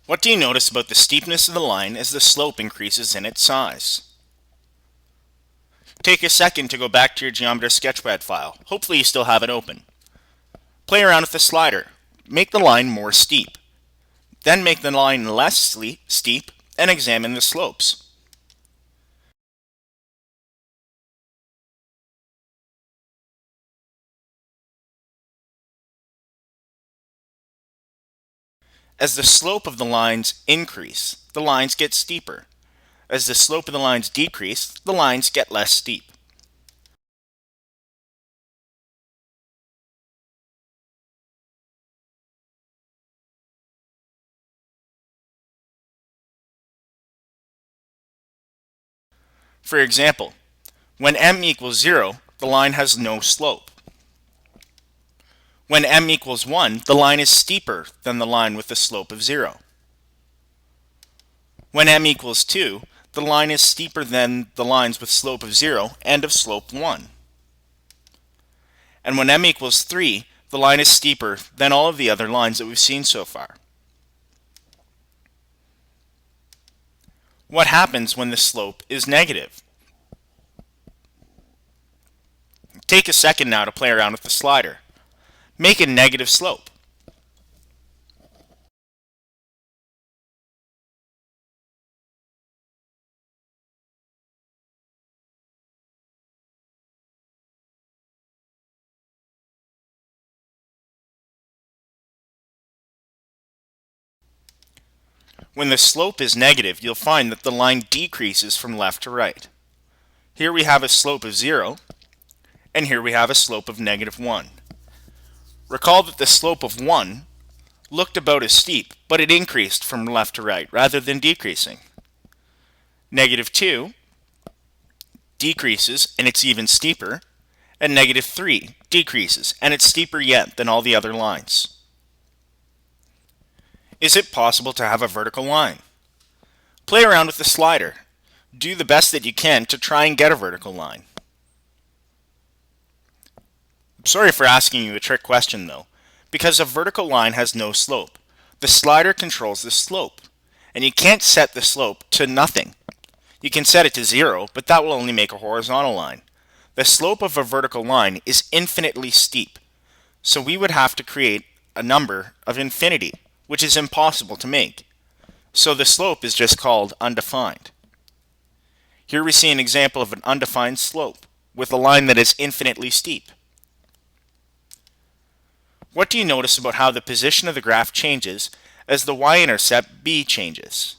What do you notice about the steepness of the line as the slope increases in its size? Take a second to go back to your Geometry Sketchpad file. Hopefully you still have it open. Play around with the slider. Make the line more steep. Then make the line less steep and examine the slopes. As the slope of the lines increase, the lines get steeper. As the slope of the lines decrease, the lines get less steep. For example, when m equals 0, the line has no slope. When m equals 1, the line is steeper than the line with the slope of 0. When m equals 2, the line is steeper than the lines with slope of 0 and of slope 1. And when m equals 3, the line is steeper than all of the other lines that we've seen so far. What happens when the slope is negative? Take a second now to play around with the slider. Make a negative slope. When the slope is negative, you'll find that the line decreases from left to right. Here we have a slope of 0, and here we have a slope of negative 1. Recall that the slope of 1 looked about as steep, but it increased from left to right rather than decreasing. Negative 2 decreases, and it's even steeper, and negative 3 decreases, and it's steeper yet than all the other lines. Is it possible to have a vertical line? Play around with the slider. Do the best that you can to try and get a vertical line. I'm sorry for asking you a trick question though, because a vertical line has no slope. The slider controls the slope, and you can't set the slope to nothing. You can set it to 0, but that will only make a horizontal line. The slope of a vertical line is infinitely steep, so we would have to create a number of infinity, which is impossible to make. So the slope is just called undefined. Here we see an example of an undefined slope with a line that is infinitely steep. What do you notice about how the position of the graph changes as the y-intercept b changes?